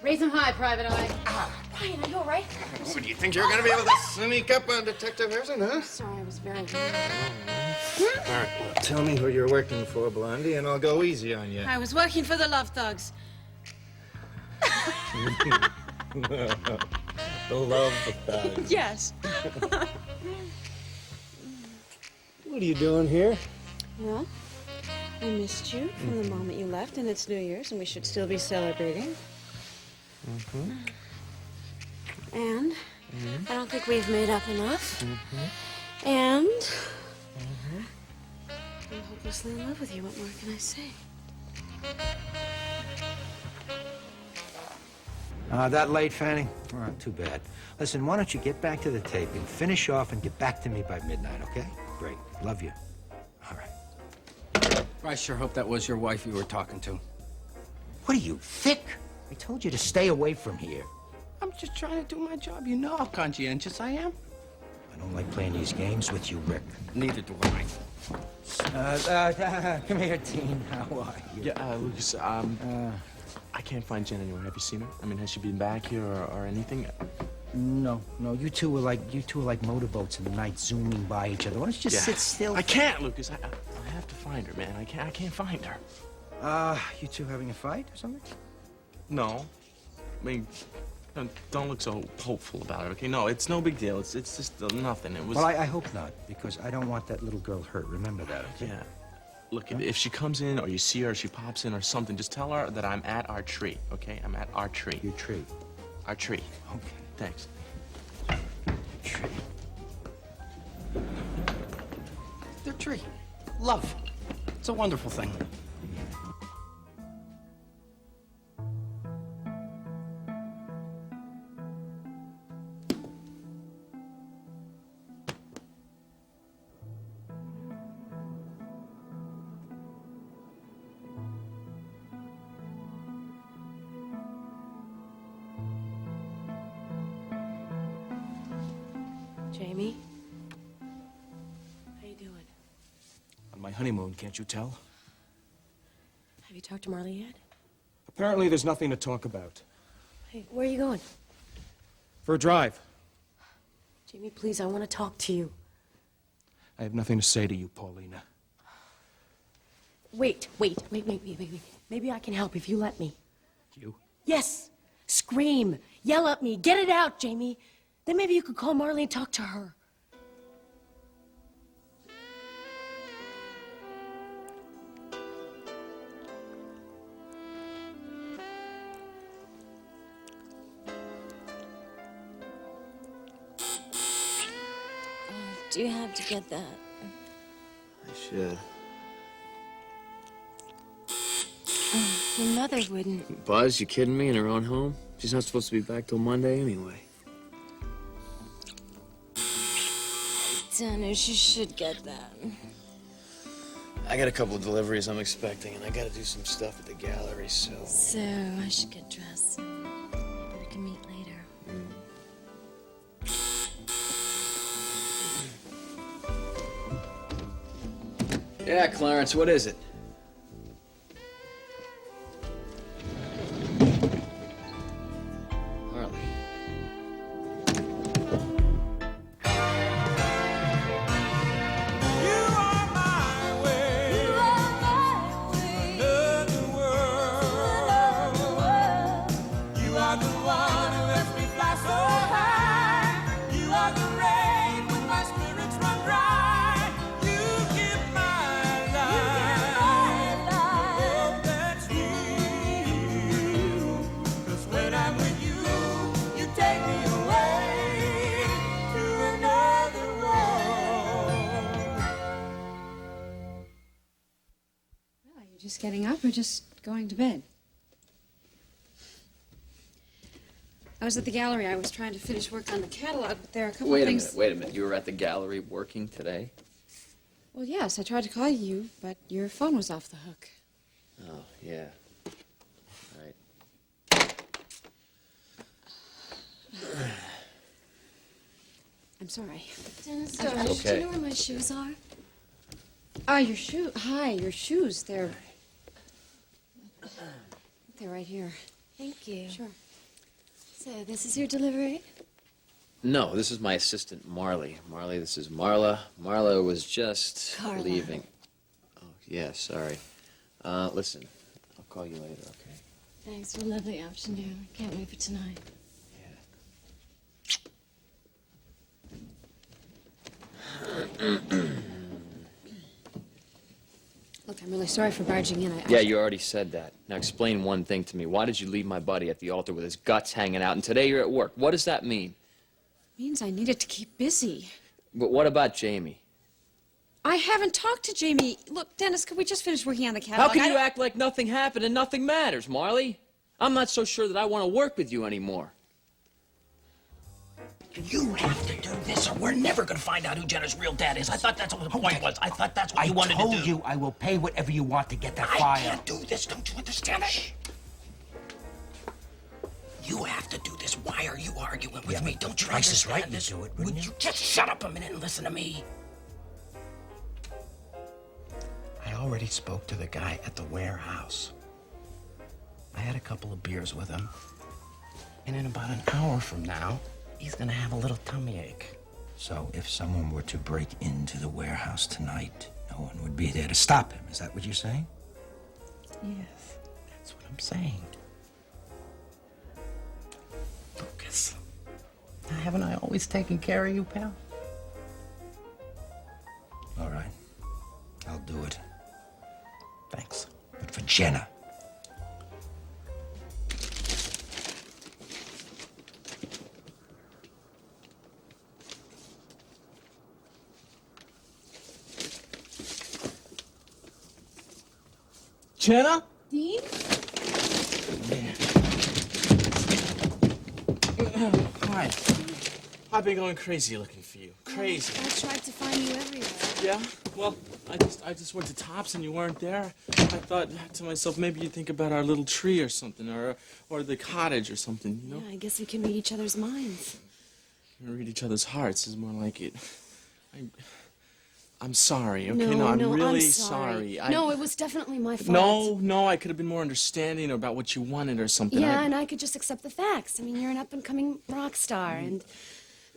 Raise him high, Private Eye. Ryan, are you all right? What, do you think you're going to be able to sneak up on Detective Harrison, huh? Sorry, I was very... All right, well, tell me who you're working for, Blondie, and I'll go easy on you. I was working for the Love Thugs. The Love Thugs. Yes. What are you doing here? Well, I missed you from the moment you left, and it's New Year's, and we should still be celebrating. And I don't think we've made up enough. And I'm hopelessly in love with you. What more can I say? That late, Fanny? Oh, too bad. Listen, why don't you get back to the taping, finish off, and get back to me by midnight, okay? Great. Love you. All right. I sure hope that was your wife you were talking to. What are you, thick? I told you to stay away from here. I'm just trying to do my job. You know how conscientious I am. I don't like playing these games with you, Rick. Neither do I. Come here, Dean. How are you? Yeah, Lucas, I can't find Jen anywhere. Have you seen her? I mean, has she been back here or anything? No. You two are like motorboats in the night, zooming by each other. Why don't you just sit still? I can't, Lucas. I have to find her, man. I can't find her. You two having a fight or something? No. I mean, don't look so hopeful about it, okay? No, it's no big deal. It's just nothing. It was... Well, I hope not, because I don't want that little girl hurt. Remember that, okay? Yeah. Look, if she comes in or you see her or she pops in or something, just tell her that I'm at our tree, okay? I'm at our tree. Your tree? Our tree. Okay. Thanks. Tree. Their tree. Love. It's a wonderful thing. Jamie? How you doing? On my honeymoon, can't you tell? Have you talked to Marley yet? Apparently there's nothing to talk about. Hey, where are you going? For a drive. Jamie, please, I want to talk to you. I have nothing to say to you, Paulina. Wait. Maybe I can help if you let me. You? Yes! Scream! Yell at me! Get it out, Jamie! Then maybe you could call Marley and talk to her. Do you have to get that? I should. Your mother wouldn't. Buzz, you kidding me? In her own home? She's not supposed to be back till Monday anyway. Dennis, you should get that. I got a couple of deliveries I'm expecting, and I gotta do some stuff at the gallery, so... So, I should get dressed. Maybe we can meet later. Yeah, Clarence, what is it? Marley. Just getting up or just going to bed? I was at the gallery. I was trying to finish work on the catalog, but there are a couple of things... Wait a minute. You were at the gallery working today? Well, yes, I tried to call you, but your phone was off the hook. Oh, yeah. Right. I'm sorry. Dennis, Okay. do you know where my shoes are? Ah, your shoe. Hi, your shoes. They're right here. Thank you. Sure. So, this is your delivery? No, this is my assistant, Marley. Marley, this is Marla. Marla was just Carla. leaving. Oh, yeah, sorry. Listen, I'll call you later, okay? Thanks for a lovely afternoon. Can't wait for tonight. Look, I'm really sorry for barging in. Yeah, you already said that. Now explain one thing to me. Why did you leave my buddy at the altar with his guts hanging out, and today you're at work? What does that mean? Means I needed to keep busy. But what about Jamie? I haven't talked to Jamie. Look, Dennis, could we just finish working on the catalog? How can you act like nothing happened and nothing matters, Marley? I'm not so sure that I want to work with you anymore. You have to do this, or we're never gonna find out who Jenna's real dad is. I thought that's what the point was. I thought that's what you wanted to do. I told you I will pay whatever you want to get that I file. can't do this. Don't you understand it? You have to do this. Why are you arguing with me? Don't you Price is understand Right, this? you'd do it, wouldn't Would you? you just shut up a minute and listen to me? I already spoke to the guy at the warehouse. I had a couple of beers with him. And in about an hour from now, he's gonna have a little tummy ache. So if someone were to break into the warehouse tonight, no one would be there to stop him. Is that what you're saying? Yes, that's what I'm saying. Lucas, haven't I always taken care of you, pal? All right. I'll do it. Thanks. But for Jenna. Jenna? Dean? Hi. I've been going crazy looking for you. Crazy. I tried to find you everywhere. Yeah? Well, I just went to Tops and you weren't there. I thought to myself, maybe you'd think about our little tree or something, or the cottage or something, you know? Yeah, I guess we can read each other's minds. Read each other's hearts is more like it. I'm sorry, okay? No, I'm no, really I'm sorry. sorry. No, it was definitely my fault. No, I could have been more understanding about what you wanted or something. Yeah, and I could just accept the facts. I mean, you're an up-and-coming rock star, and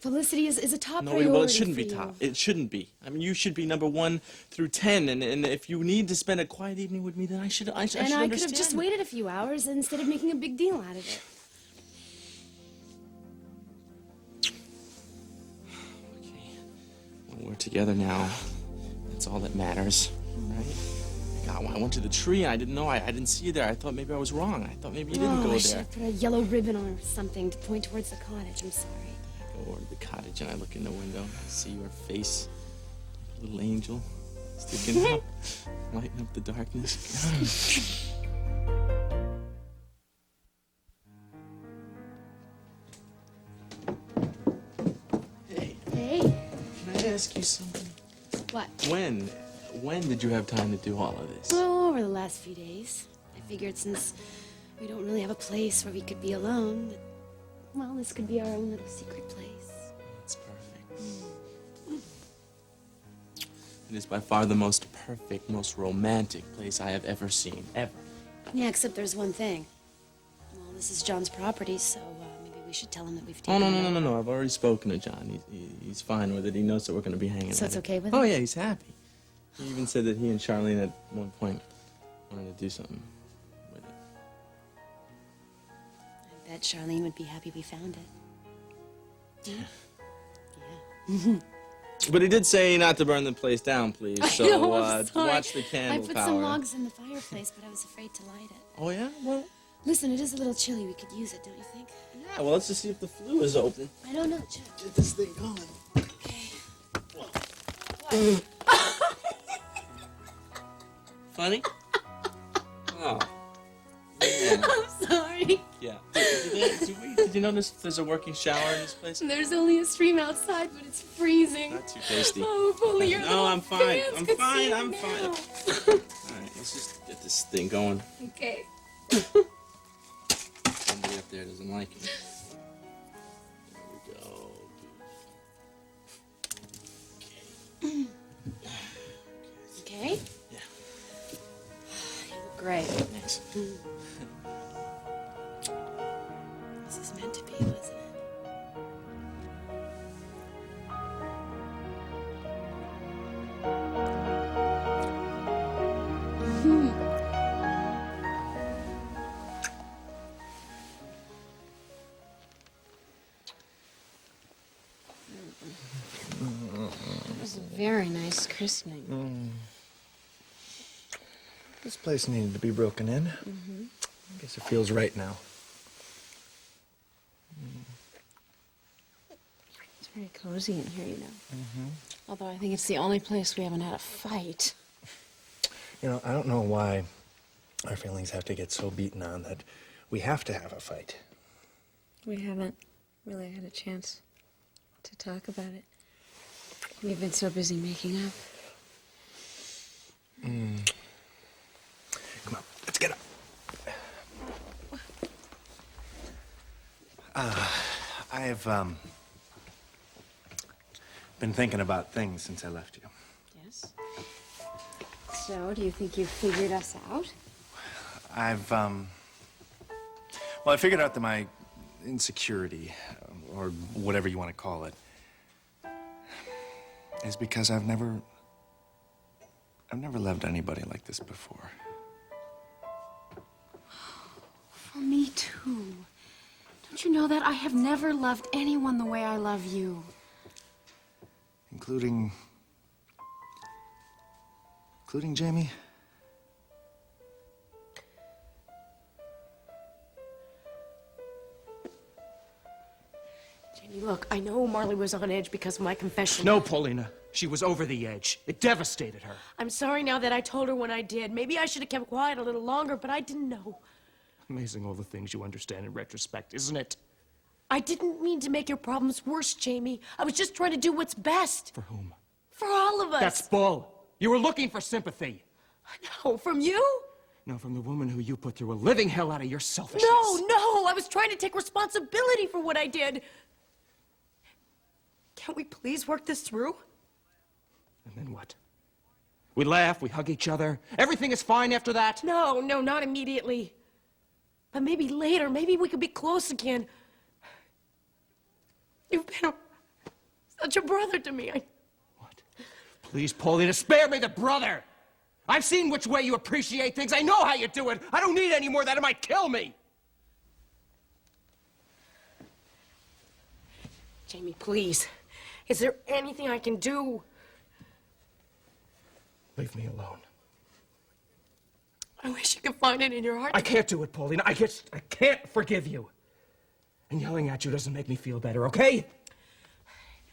Felicity is a top priority well, it shouldn't for be you. top. It shouldn't be. I mean, you should be number 1 through 10, and if you need to spend a quiet evening with me, then I should And understand. I could have just waited a few hours instead of making a big deal out of it. Well, we're together now. That's all that matters, right? God, when I went to the tree and I didn't know, I didn't see you there. I thought maybe I was wrong. I thought maybe you didn't go I should there. have put a yellow ribbon or something to point towards the cottage. I'm sorry. I go over to the cottage and I look in the window and I see your face, like a little angel, sticking up, lighting up the darkness. Hey, Hey, can I ask you something? what? When did you have time to do all of this? Oh, over the last few days. I figured since we don't really have a place where we could be alone, that, well, this could be our own little secret place. That's perfect. It is by far the most perfect, most romantic place I have ever seen, ever. Yeah, except there's one thing. Well, this is John's property, so maybe we should tell him that we've Oh, taken no, it. no. I've already spoken to John. He's fine with it. He knows that we're going to be hanging So out. it's okay with Oh, him? yeah, he's happy. He even said that he and Charlene at one point wanted to do something with it. I bet Charlene would be happy we found it. Yeah. But he did say not to burn the place down, please. So I know, I'm sorry. watch the candle I put power. some logs in the fireplace, but I was afraid to light it. Oh, yeah? Well, Listen, it is a little chilly. We could use it, don't you think? yeah, well, let's just see if the flue is open. I don't know, Chuck. Get this thing going. Okay. What? Funny? Oh. I'm sorry. Yeah. Did you notice there's a working shower in this place? There's only a stream outside, but it's freezing. Not too tasty. Oh, if only your No, little I'm fine. fans I'm could fine. see I'm it fine. now. All right, let's just get this thing going. Okay. Somebody up there doesn't like it. There we go. Okay? Yeah. You look great. Thanks. This is meant to be. very nice christening. This place needed to be broken in. I guess it feels right now. It's very cozy in here, you know. Although I think it's the only place we haven't had a fight. You know, I don't know why our feelings have to get so beaten on that we have to have a fight. We haven't really had a chance to talk about it. We've been so busy making up. Come on, let's get up. I've been thinking about things since I left you. Yes? So, do you think you've figured us out? Well, I figured out that my insecurity, or whatever you want to call it, is because I've never loved anybody like this before. Well, me too. Don't you know that I have never loved anyone the way I love you? Including Jamie? Jamie, look, I know Marley was on edge because of my confession. No, Paulina. She was over the edge. It devastated her. I'm sorry now that I told her when I did. Maybe I should have kept quiet a little longer, but I didn't know. Amazing all the things you understand in retrospect, isn't it? I didn't mean to make your problems worse, Jamie. I was just trying to do what's best. For whom? For all of us. That's bull. You were looking for sympathy. No, from you? No, from the woman who you put through a living hell out of your selfishness. No, I was trying to take responsibility for what I did. Can't we please work this through? And then what? We laugh, we hug each other. Everything is fine after that? No, not immediately. But maybe later, maybe we could be close again. You've been such a brother to me. What? Please, Paulina, spare me the brother! I've seen which way you appreciate things. I know how you do it. I don't need any more of that. It might kill me. Jamie, please. Is there anything I can do? Leave me alone. I wish you could find it in your heart. I can't do it, Paulina. I can't forgive you. And yelling at you doesn't make me feel better, okay?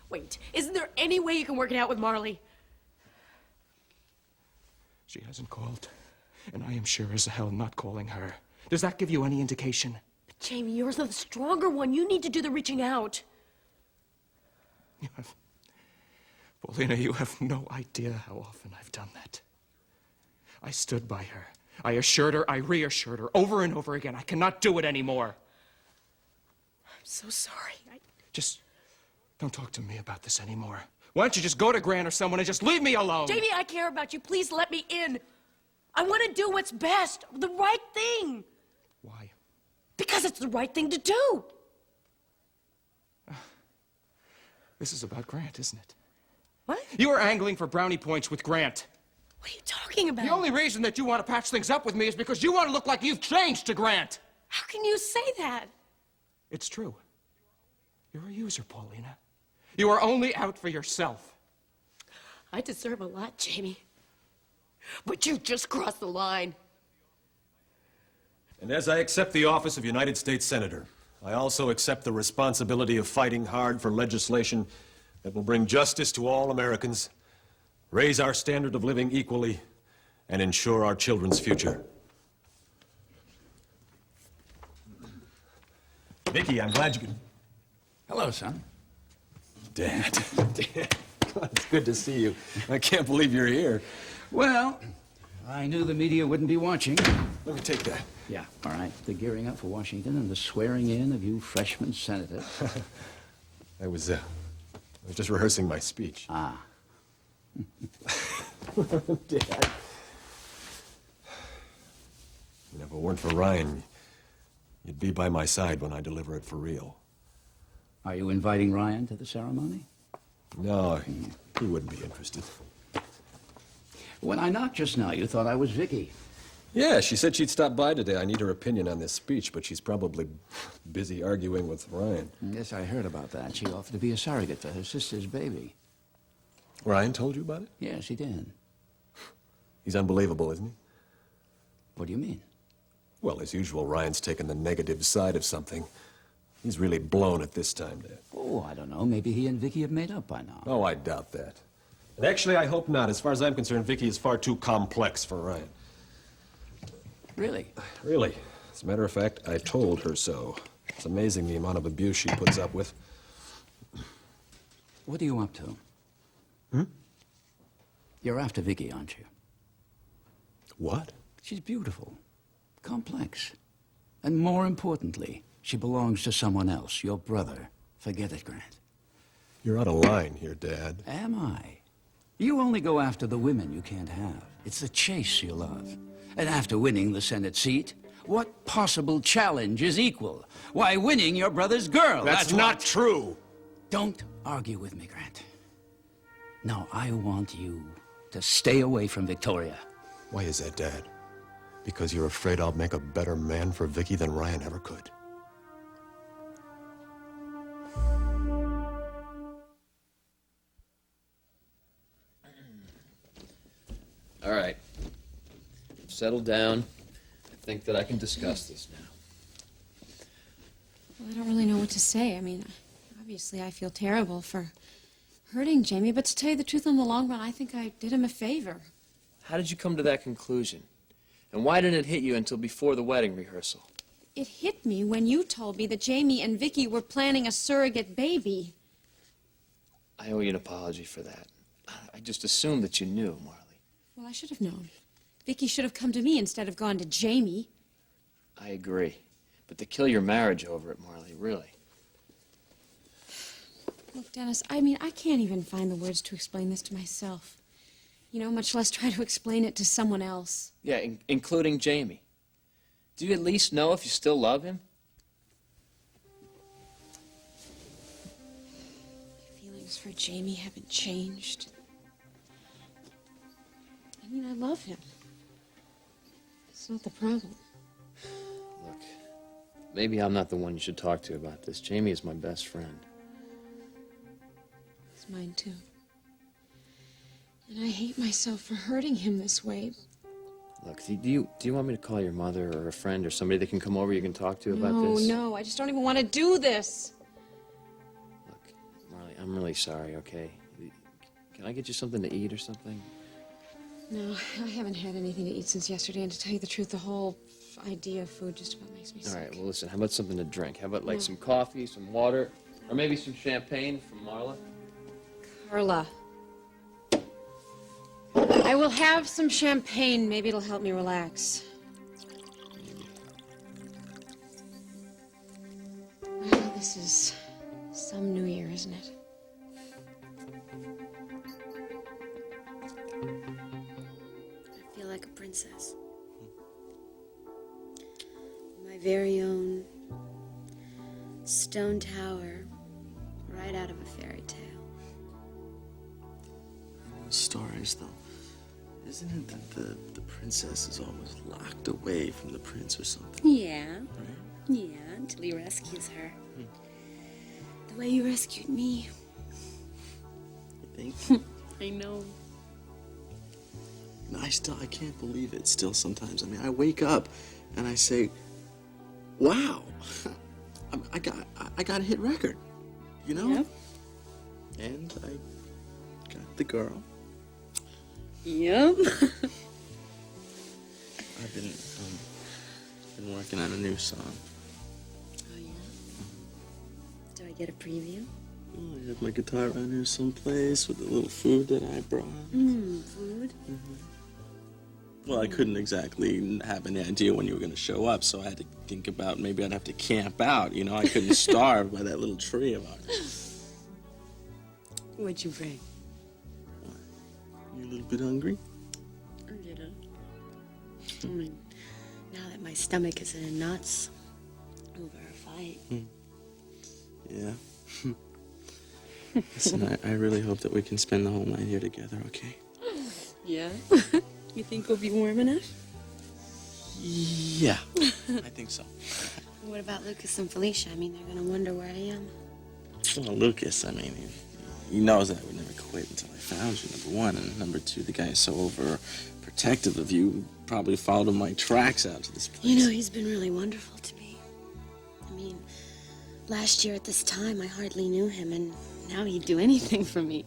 Wait, isn't there any way you can work it out with Marley? She hasn't called, and I am sure as hell not calling her. Does that give you any indication? But Jamie, you're the stronger one. You need to do the reaching out. Paulina, you have no idea how often I've done that. I stood by her. I assured her, I reassured her over and over again. I cannot do it anymore. I'm so sorry. Just don't talk to me about this anymore. Why don't you just go to Grant or someone and just leave me alone? Jamie, I care about you. Please let me in. I want to do what's best, the right thing. Why? Because it's the right thing to do. This is about Grant, isn't it? What? You are angling for brownie points with Grant. What are you talking about? The only reason that you want to patch things up with me is because you want to look like you've changed to Grant. How can you say that? It's true. You're a user, Paulina. You are only out for yourself. I deserve a lot, Jamie. But you just crossed the line. And as I accept the office of United States Senator, I also accept the responsibility of fighting hard for legislation that will bring justice to all Americans, raise our standard of living equally, and ensure our children's future. Vicky, I'm glad you could... Hello, son. Dad. Dad. It's good to see you. I can't believe you're here. Well, I knew the media wouldn't be watching. Let me take that. Yeah, all right. They're gearing up for Washington and the swearing in of you freshman senators. I was just rehearsing my speech. Ah. Dad. If it weren't for Ryan, you'd be by my side when I deliver it for real. Are you inviting Ryan to the ceremony? No, he wouldn't be interested. When I knocked just now, you thought I was Vicky. Yeah, she said she'd stop by today. I need her opinion on this speech, but she's probably busy arguing with Ryan. Yes, I heard about that. She offered to be a surrogate for her sister's baby. Ryan told you about it? Yes, he did. He's unbelievable, isn't he? What do you mean? Well, as usual, Ryan's taken the negative side of something. He's really blown it this time, Dad. Oh, I don't know. Maybe he and Vicky have made up by now. Oh, I doubt that. And actually, I hope not. As far as I'm concerned, Vicky is far too complex for Ryan. Really? Really. As a matter of fact, I told her so. It's amazing the amount of abuse she puts up with. What are you up to? You're after Vicky, aren't you? What? She's beautiful, complex. And more importantly, she belongs to someone else, your brother. Forget it, Grant. You're out of line here, Dad. Am I? You only go after the women you can't have. It's the chase you love. And after winning the Senate seat, what possible challenge is equal? Why, winning your brother's girl. That's not true. Don't argue with me, Grant. No, I want you to stay away from Victoria. Why is that, Dad? Because you're afraid I'll make a better man for Vicky than Ryan ever could. All right. Settle down. I think that I can discuss this now. Well, I don't really know what to say. I mean, obviously I feel terrible for hurting Jamie, but to tell you the truth, in the long run, I think I did him a favor. How did you come to that conclusion? And why didn't it hit you until before the wedding rehearsal? It hit me when you told me that Jamie and Vicky were planning a surrogate baby. I owe you an apology for that. I just assumed that you knew, Marley. Well, I should have known. Vicky should have come to me instead of gone to Jamie. I agree. But to kill your marriage over it, Marley, really. Look, Dennis, I mean, I can't even find the words to explain this to myself. You know, much less try to explain it to someone else. Yeah, including Jamie. Do you at least know if you still love him? My feelings for Jamie haven't changed. I mean, I love him. It's not the problem. Look, maybe I'm not the one you should talk to about this. Jamie is my best friend. It's mine, too. And I hate myself for hurting him this way. Look, do you want me to call your mother or a friend or somebody that can come over you can talk to about this? No, I just don't even want to do this. Look, Marley, I'm really sorry, okay? Can I get you something to eat or something? No, I haven't had anything to eat since yesterday, and to tell you the truth, the whole idea of food just about makes me sick. All right, well, listen, how about something to drink? How about, like, some coffee, some water, or maybe some champagne from Marla? Carla. I will have some champagne. Maybe it'll help me relax. Well, this is some New Year, isn't it? I feel like a princess. My very own stone tower, right out of a fairy tale. Stories, though. Isn't it that the princess is always locked away from the prince or something? Yeah. Right? Yeah, until he rescues her. The way you rescued me. You think? I know. No, I can't believe it still sometimes. I mean, I wake up and I say, wow, I got a hit record, you know? Yep. And I got the girl. Yep. I've been working on a new song. Oh, yeah? Do I get a preview? Oh, I have my guitar around here someplace with the little food that I brought. Food? Well, I couldn't exactly have any idea when you were going to show up, so I had to think about maybe I'd have to camp out, you know? I couldn't starve by that little tree of ours. What'd you bring? You a little bit hungry? A little. I mean, now that my stomach is in knots over a fight. Yeah. Listen, I really hope that we can spend the whole night here together, okay? Yeah? You think we'll be warm enough? Yeah, I think so. What about Lucas and Felicia? I mean, they're gonna wonder where I am. Well, Lucas, I mean, he knows that I would never quit until I found you, number one. And number two, the guy is so overprotective of you, probably followed in my tracks out to this place. You know, he's been really wonderful to me. I mean, last year at this time, I hardly knew him, and now he'd do anything for me.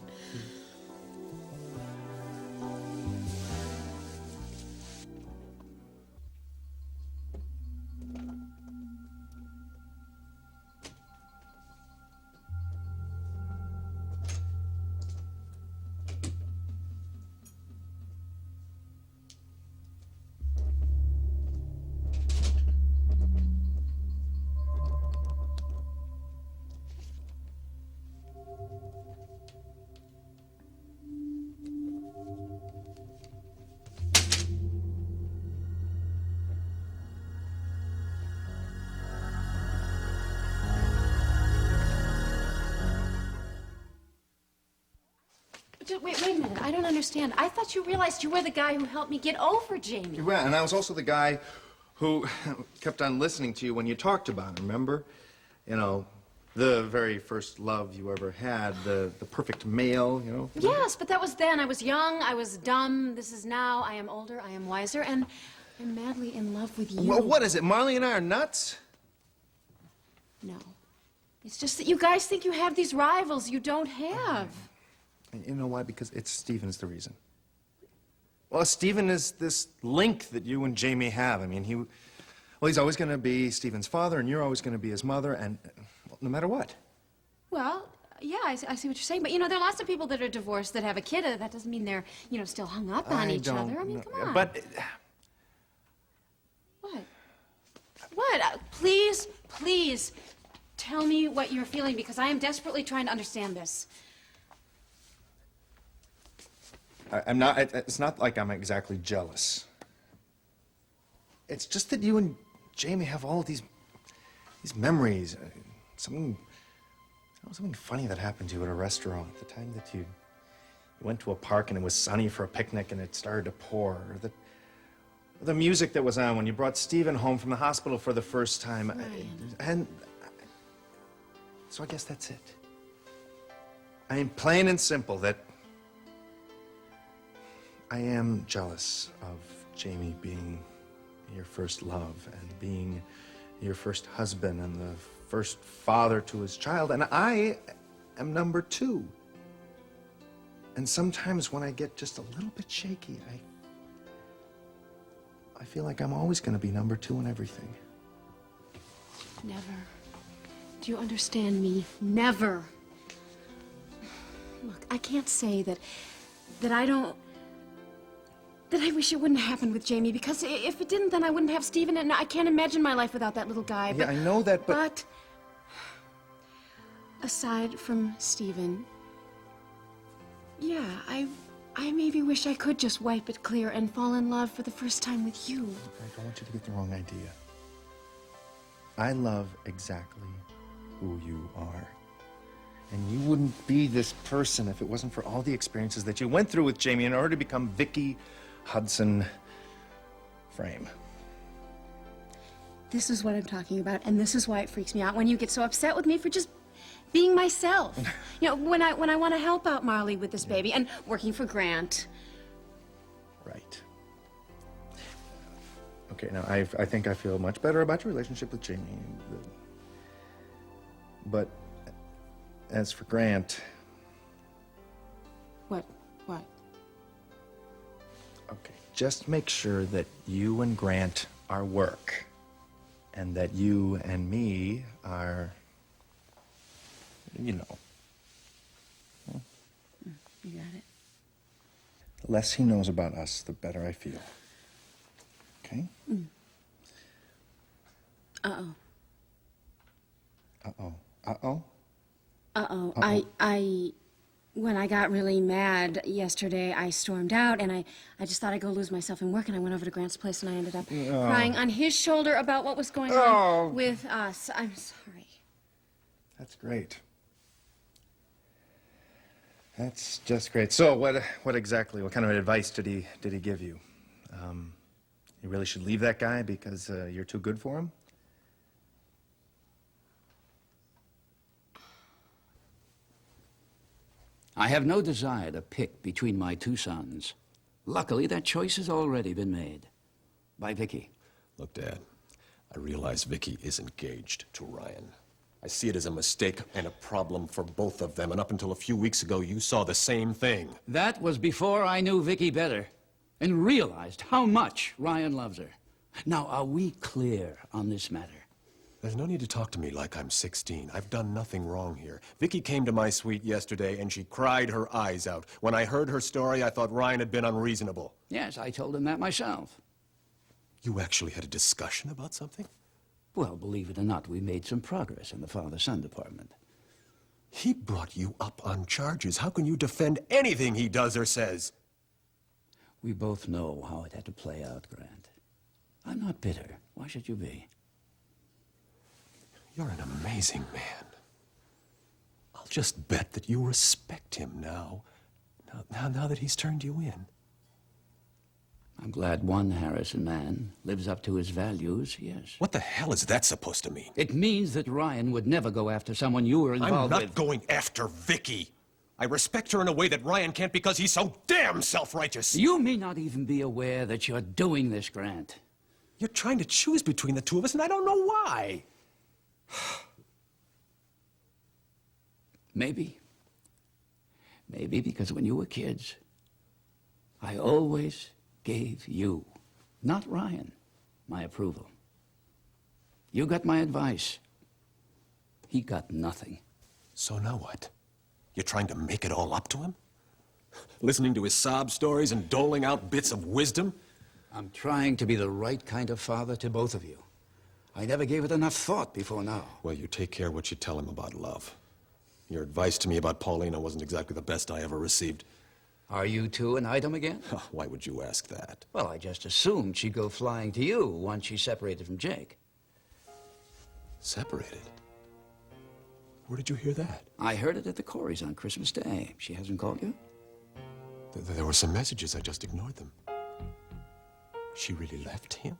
Wait a minute. I don't understand. I thought you realized you were the guy who helped me get over Jamie. You were, and I was also the guy who kept on listening to you when you talked about him, remember? You know, the very first love you ever had, the perfect male, you know? Yes, but that was then. I was young, I was dumb. This is now. I am older, I am wiser, and I'm madly in love with you. Well, what is it? Marley and I are nuts? No. It's just that you guys think you have these rivals you don't have. And you know why? Because Stephen's the reason. Well, Stephen is this link that you and Jamie have. I mean, he's always going to be Stephen's father, and you're always going to be his mother, and well, no matter what. Well, yeah, I see what you're saying. But, you know, there are lots of people that are divorced that have a kid. That doesn't mean they're, you know, still hung up on each other. I mean, come on. But... What? What? Please, please, tell me what you're feeling, because I am desperately trying to understand this. I'm not, it's not like I'm exactly jealous. It's just that you and Jamie have all these memories. Something funny that happened to you at a restaurant. The time that you went to a park and it was sunny for a picnic and it started to pour. Or the music that was on when you brought Stephen home from the hospital for the first time. And so I guess that's it. I mean, plain and simple, that I am jealous of Jamie being your first love and being your first husband and the first father to his child, and I am number two. And sometimes when I get just a little bit shaky, I feel like I'm always going to be number two in everything. Never. Do you understand me? Never. Look, I can't say that I wish it wouldn't have happened with Jamie, because if it didn't, then I wouldn't have Stephen, and I can't imagine my life without that little guy. Yeah, I know that, but aside from Stephen, yeah, I maybe wish I could just wipe it clear and fall in love for the first time with you. I don't want you to get the wrong idea. I love exactly who you are. And you wouldn't be this person if it wasn't for all the experiences that you went through with Jamie in order to become Vicky Hudson Frame. This is what I'm talking about, and this is why it freaks me out when you get so upset with me for just being myself. You know, when I want to help out Marley with this baby and working for Grant. Right. Okay, now I think I feel much better about your relationship with Jamie. But as for Grant... What? Okay, just make sure that you and Grant are work, and that you and me are, you know. You got it. The less he knows about us, the better I feel. Okay? Uh-oh. Uh-oh. Uh-oh? Uh-oh. I when I got really mad yesterday, I stormed out, and I just thought I'd go lose myself in work, and I went over to Grant's place, and I ended up crying on his shoulder about what was going on with us. I'm sorry. That's great. That's just great. So, what kind of advice did he give you? You really should leave that guy because you're too good for him? I have no desire to pick between my two sons. Luckily, that choice has already been made. By Vicky. Look, Dad, I realize Vicky is engaged to Ryan. I see it as a mistake and a problem for both of them, and up until a few weeks ago, you saw the same thing. That was before I knew Vicky better and realized how much Ryan loves her. Now, are we clear on this matter? There's no need to talk to me like I'm 16. I've done nothing wrong here. Vicky came to my suite yesterday, and she cried her eyes out. When I heard her story, I thought Ryan had been unreasonable. Yes, I told him that myself. You actually had a discussion about something? Well, believe it or not, we made some progress in the father-son department. He brought you up on charges. How can you defend anything he does or says? We both know how it had to play out, Grant. I'm not bitter. Why should you be? You're an amazing man. I'll just bet that you respect him now that he's turned you in. I'm glad one Harrison man lives up to his values, yes. What the hell is that supposed to mean? It means that Ryan would never go after someone you were involved with. I'm not going after Vicky. I respect her in a way that Ryan can't because he's so damn self-righteous. You may not even be aware that you're doing this, Grant. You're trying to choose between the two of us, and I don't know why. Maybe. Maybe because when you were kids, I always gave you, not Ryan, my approval. You got my advice. He got nothing. So now what? You're trying to make it all up to him? Listening to his sob stories and doling out bits of wisdom? I'm trying to be the right kind of father to both of you. I never gave it enough thought before now. Well, you take care what you tell him about love. Your advice to me about Paulina wasn't exactly the best I ever received. Are you two an item again? Why would you ask that? Well, I just assumed she'd go flying to you once she's separated from Jake. Separated? Where did you hear that? I heard it at the Coreys on Christmas Day. She hasn't called you? There were some messages. I just ignored them. She really left him?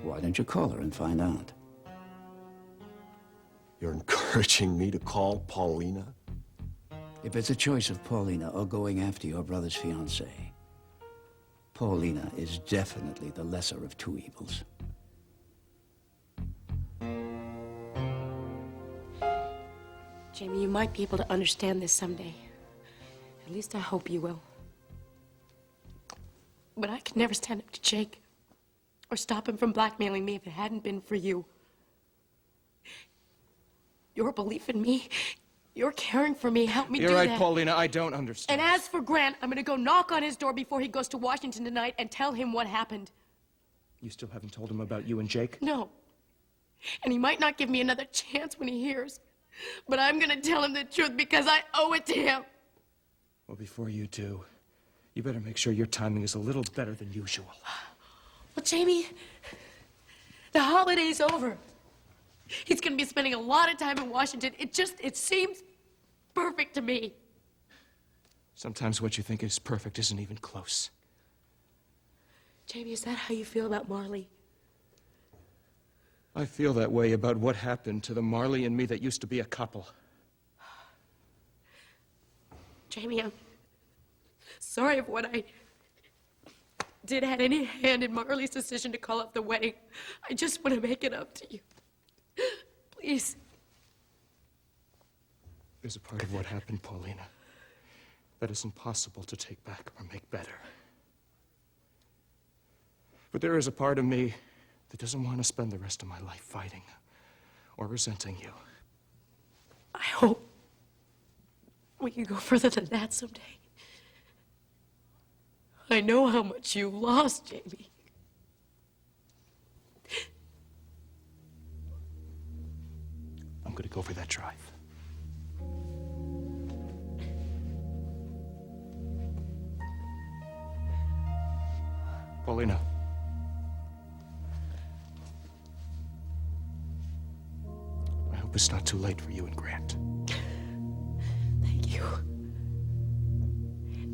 Why don't you call her and find out? You're encouraging me to call Paulina? If it's a choice of Paulina or going after your brother's fiancée, Paulina is definitely the lesser of two evils. Jamie, you might be able to understand this someday. At least I hope you will. But I could never stand up to Jake or stop him from blackmailing me if it hadn't been for you. Your belief in me, your caring for me, helped me do that. You're right, Paulina, I don't understand. And as for Grant, I'm gonna go knock on his door before he goes to Washington tonight and tell him what happened. You still haven't told him about you and Jake? No. And he might not give me another chance when he hears. But I'm gonna tell him the truth because I owe it to him. Well, before you do, you better make sure your timing is a little better than usual. Well, Jamie, the holiday's over. He's gonna be spending a lot of time in Washington. It seems perfect to me. Sometimes what you think is perfect isn't even close. Jamie, is that how you feel about Marley? I feel that way about what happened to the Marley and me that used to be a couple. Jamie, I'm sorry if what I did had any hand in Marley's decision to call off the wedding. I just want to make it up to you. Please. There's a part of what happened, Paulina, that is impossible to take back or make better. But there is a part of me that doesn't want to spend the rest of my life fighting or resenting you. I hope we can go further than that someday. I know how much you lost, Jamie. I'm going to go for that drive. Paulina. I hope it's not too late for you and Grant. Thank you.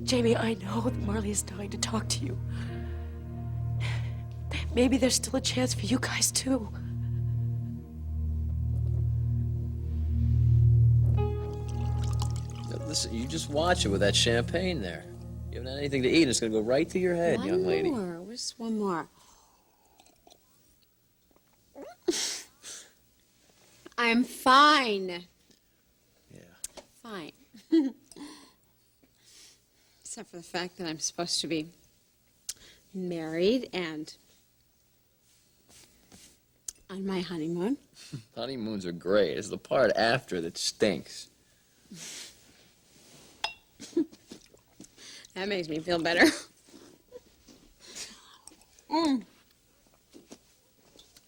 Jamie, I know that Marley is dying to talk to you. Maybe there's still a chance for you guys, too. Listen, you just watch it with that champagne there. You haven't had anything to eat, and it's gonna go right to your head, young lady. One more. Just one more. I'm fine. Yeah. Fine. Except for the fact that I'm supposed to be married and on my honeymoon. Honeymoons are great. It's the part after that stinks. That makes me feel better.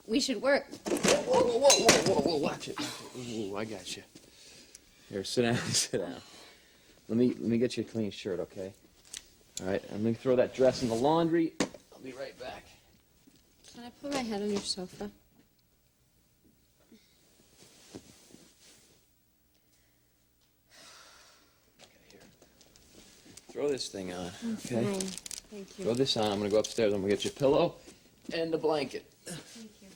We should work. Whoa, watch it. Ooh, I got you. Here, sit down, sit down. Let me get you a clean shirt, okay? All right, I'm gonna throw that dress in the laundry. I'll be right back. Can I put my head on your sofa? Throw this thing on, okay? Fine. Thank you. Throw this on. I'm gonna go upstairs. I'm gonna get you a pillow and a blanket. Thank you.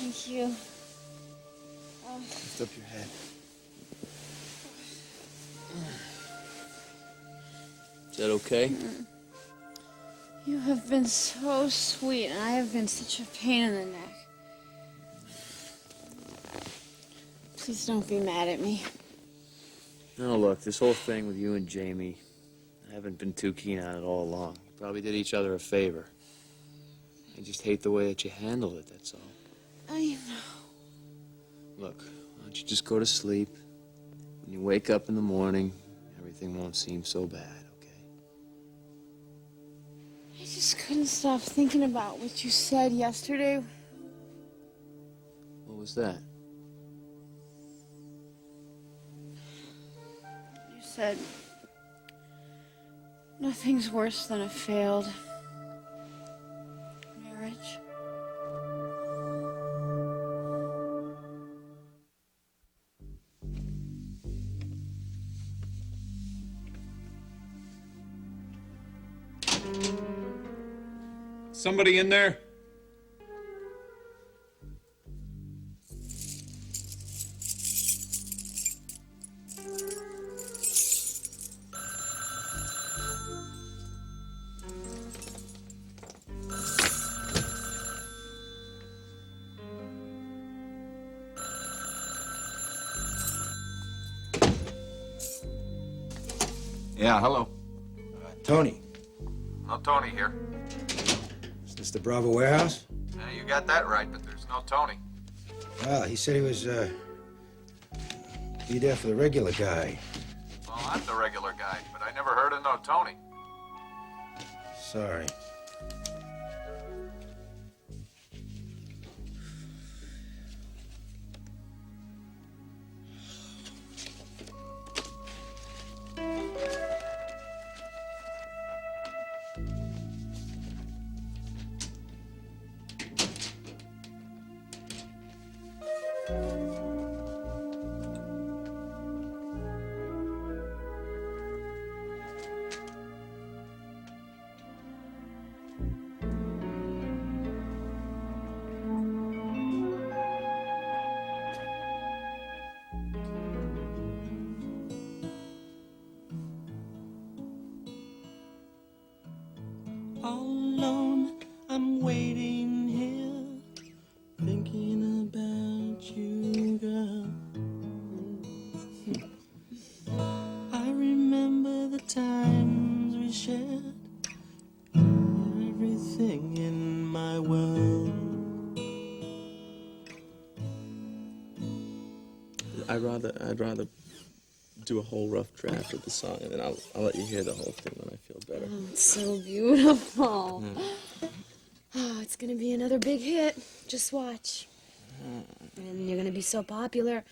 Thank you. Lift up your head. Is that okay? You have been so sweet, and I have been such a pain in the neck. Please don't be mad at me. No, look, this whole thing with you and Jamie, I haven't been too keen on it all along. We probably did each other a favor. I just hate the way that you handled it, that's all. I know. Look, why don't you just go to sleep? When you wake up in the morning, everything won't seem so bad, okay? I just couldn't stop thinking about what you said yesterday. What was that? You said nothing's worse than a failed marriage. Somebody in there? Yeah, hello. Tony, No Tony here. is this the Bravo warehouse? Yeah, you got that right, but there's no Tony. Well, he said he was, be there for the regular guy. Well, I'm the regular guy, but I never heard of no Tony. Sorry. All alone, I'm waiting here, thinking about you, girl. I remember the times we shared, everything in my world. I'd rather do a whole rough draft of the song, and then I'll let you hear the whole thing when I feel better. Oh, it's so beautiful. Oh, it's gonna be another big hit. Just watch. And you're gonna be so popular,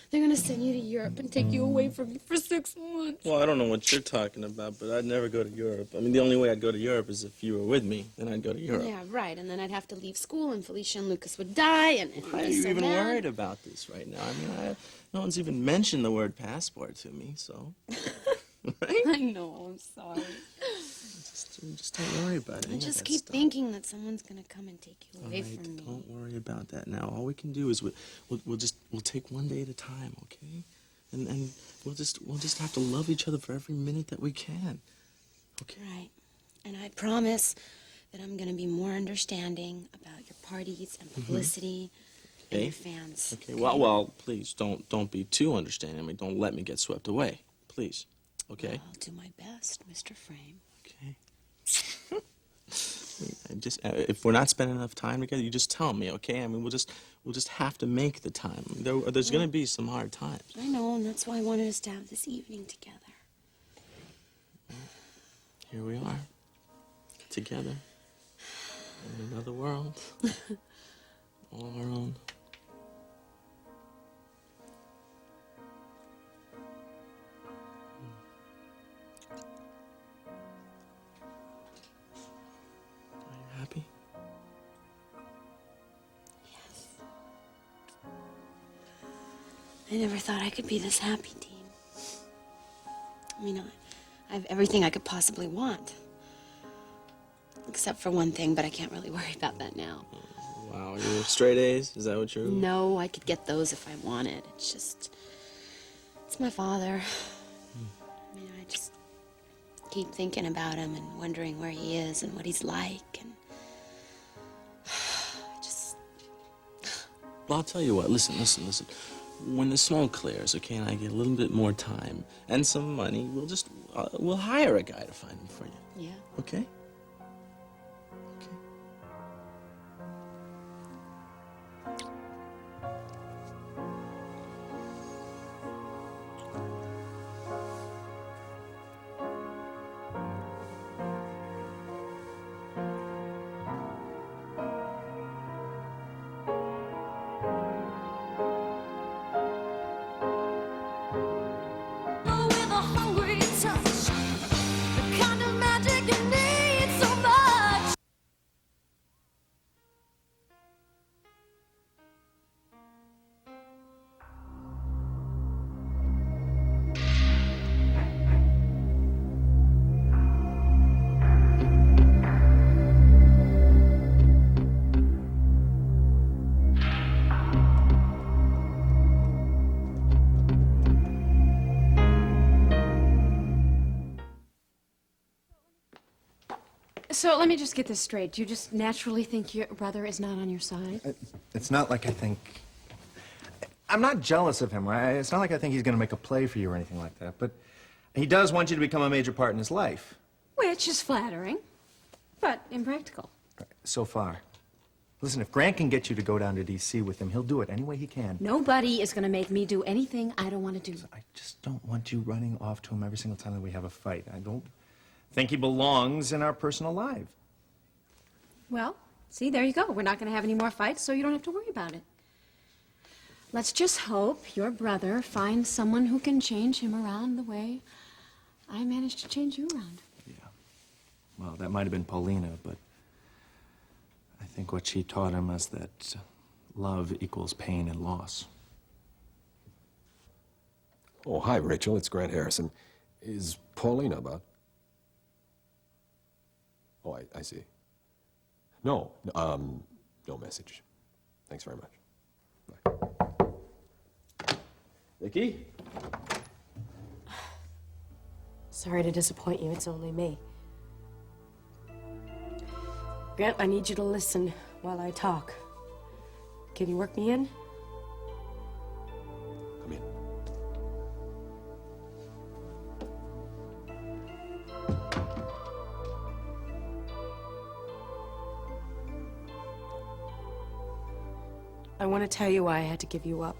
they're gonna send you to Europe and take you away from me for 6 months. Well, I don't know what you're talking about, but I'd never go to Europe. I mean, the only way I'd go to Europe is if you were with me. Then I'd go to Europe. Yeah, right. And then I'd have to leave school, and Felicia and Lucas would die, and Why are you even worried about this right now? I mean, no one's even mentioned the word passport to me, so. Right? I know. I'm sorry. Just don't worry about it. I just keep thinking that someone's gonna come and take you away from me. Don't worry about that now. All we can do is we'll take one day at a time, okay? And we'll just have to love each other for every minute that we can. Okay? Right. And I promise that I'm gonna be more understanding about your parties and publicity and your fans. Okay. Well, please don't be too understanding. I mean, don't let me get swept away, please. Okay? I'll do my best, Mr. Frame. Okay. If we're not spending enough time together, you just tell me, okay? I mean, we'll just have to make the time. There's going to be some hard times. I know, and that's why I wanted us to have this evening together. Here we are, together, in another world, all our own. Happy? Yes. I never thought I could be this happy, Dean. I mean, I have everything I could possibly want. Except for one thing, but I can't really worry about that now. Wow, you have straight A's? Is that what you're... No, I could get those if I wanted. It's my father. I mean, I just keep thinking about him and wondering where he is and what he's like, and Well, I'll tell you what. Listen. When the smoke clears, okay, and I get a little bit more time and some money, we'll hire a guy to find him for you. Yeah. Okay? So let me just get this straight. Do you just naturally think your brother is not on your side? It's not like I think... I'm not jealous of him. It's not like I think he's going to make a play for you or anything like that, but he does want you to become a major part in his life. Which is flattering, but impractical. So far. Listen, if Grant can get you to go down to D.C. with him, he'll do it any way he can. Nobody is going to make me do anything I don't want to do. I just don't want you running off to him every single time that we have a fight. I don't think he belongs in our personal life. Well, see, there you go. We're not going to have any more fights, so you don't have to worry about it. Let's just hope your brother finds someone who can change him around the way I managed to change you around. Yeah. Well, that might have been Paulina, but I think what she taught him is that love equals pain and loss. Oh, hi, Rachel. It's Grant Harrison. Is Paulina about? Oh, I see. No, no message. Thanks very much. Bye. Vicky? Sorry to disappoint you, it's only me. Grant, I need you to listen while I talk. Can you work me in? Come in. I want to tell you why I had to give you up.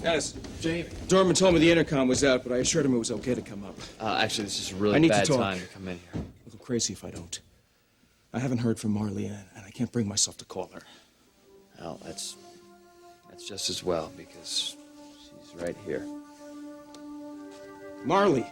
Dennis. Jamie. Dorman told me the intercom was out, but I assured him it was okay to come up. Actually, this is a I really need to bad talk. time to come in here. I'll go crazy if I don't. I haven't heard from Marley, and I can't bring myself to call her. Well, that's just as well, because she's right here. Marley!